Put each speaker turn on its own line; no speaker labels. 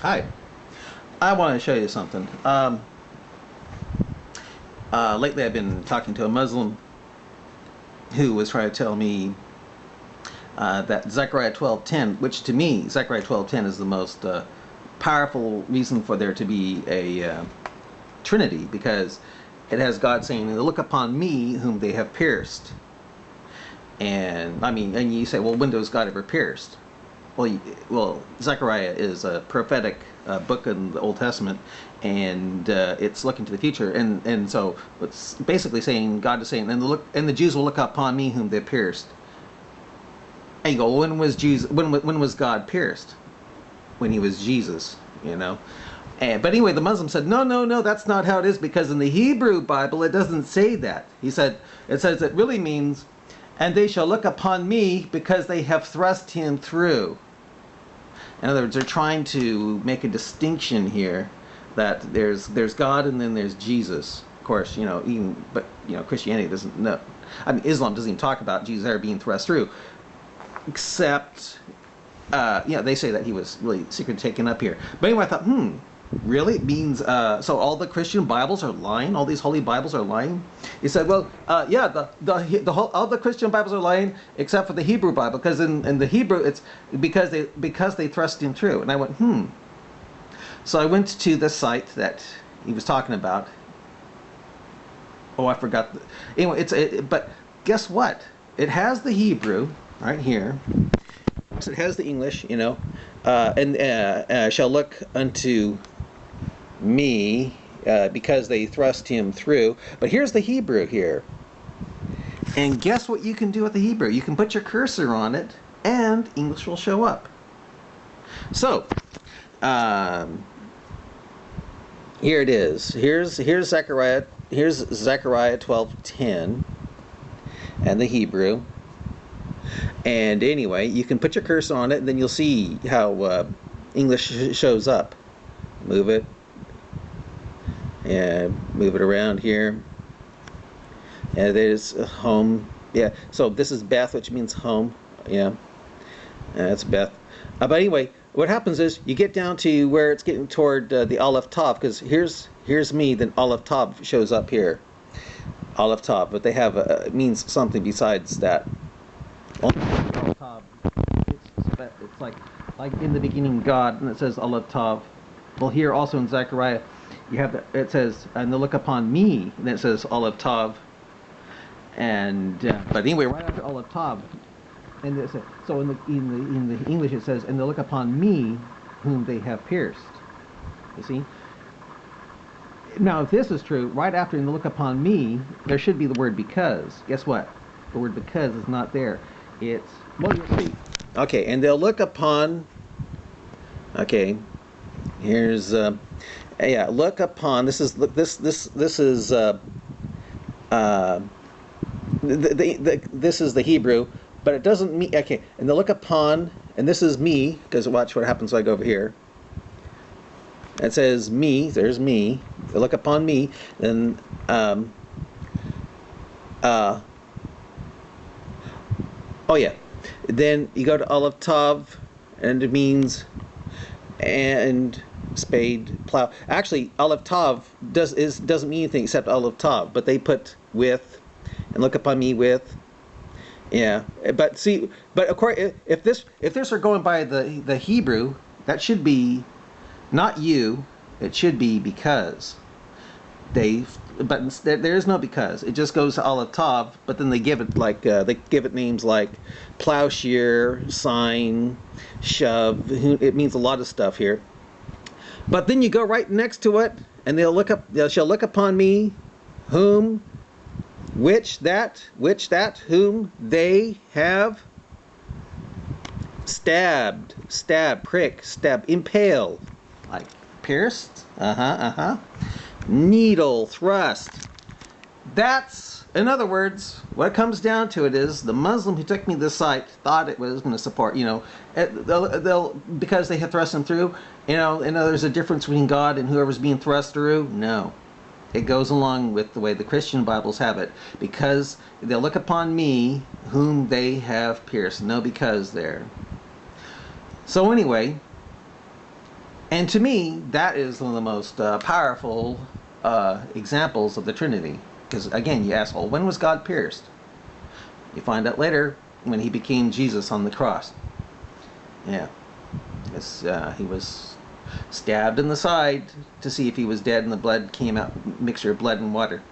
Hi, I want to show you something. Lately I've been talking to a Muslim who was trying to tell me that Zechariah 12:10, which to me, Zechariah 12:10 is the most powerful reason for there to be a Trinity, because it has God saying, "Look upon me whom they have pierced." And I mean, and you say, well, when was God ever pierced? Well, Zechariah is a prophetic book in the Old Testament, and it's looking to the future, and so it's basically saying, God is saying, and the Jews will look upon me whom they pierced. And you go, when was Jesus? When was God pierced? When he was Jesus, you know. But anyway, the Muslim said, no, no, no, that's not how it is, because in the Hebrew Bible it doesn't say that. He said, it says it really means, and they shall look upon me because they have thrust him through. In other words, they're trying to make a distinction here that there's God and then there's Jesus. Of course, but Christianity doesn't know. I mean, Islam doesn't even talk about Jesus ever being thrust through, except they say that he was really secretly taken up here. But anyway, I thought, really? It means so all the Christian Bibles are lying? All these holy Bibles are lying? He said, well, yeah, all the Christian Bibles are lying except for the Hebrew Bible, because in the Hebrew it's because they thrust him through. And I went, So I went to the site that he was talking about. Oh, I forgot. Anyway, but guess what? It has the Hebrew right here. It has the English, and shall look unto me because they thrust him through. But here's the Hebrew here. And guess what you can do with the Hebrew? You can put your cursor on it and English will show up. So, here it is. Here's Zechariah 12:10 and the Hebrew. And anyway, you can put your cursor on it and then you'll see how English shows up. Move it. Yeah, move it around here. And there's home. Yeah, so this is Beth, which means home. Yeah, that's Beth. But anyway, what happens is you get down to where it's getting toward the Aleph Tav, because here's me, then Aleph Tav shows up here. Aleph Tav, but they have it means something besides that. It's like in the beginning God, and it says Aleph Tav. Well, here also in Zechariah, you have it says, and they'll look upon me, and it says Aleph Tav. And but anyway, right after Aleph Tav, and it says, so in the English it says, and they'll look upon me whom they have pierced. You see. Now, if this is true, right after and they'll look upon me, there should be the word because. Guess what? The word because is not there. It's, well, you'll see. Okay, and they'll look upon. Okay, here's look upon. This is this is this is the Hebrew, but it doesn't mean. Okay, and they'll look upon, and this is me, because watch what happens when I go over here. It says me. There's me. They look upon me, and oh yeah, then you go to Aleph Tav, and it means and spade, plow. Actually, Aleph Tav doesn't mean anything except Aleph Tav, but they put with, and look upon me with. Yeah, but see, but of course, if this are going by the Hebrew, that should be not you. It should be because but there is no because. It just goes to Aleph Tav, but then they give it names like plowshare, sign, shove. It means a lot of stuff here. But then you go right next to it, and they shall look upon me, whom, which that, whom they have stabbed, prick, impale, like pierced, needle, thrust. That's, in other words, what it comes down to, it is the Muslim who took me to this site thought it was going to support, they'll because they have thrust him through, there's a difference between God and whoever's being thrust through. No, it goes along with the way the Christian Bibles have it, because they'll look upon me whom they have pierced. No because there. So anyway, And to me, that is one of the most powerful examples of the Trinity. Because again, you ask, well, when was God pierced? You find out later when he became Jesus on the cross. Yeah, he was stabbed in the side to see if he was dead, and the blood came out, mixture of blood and water.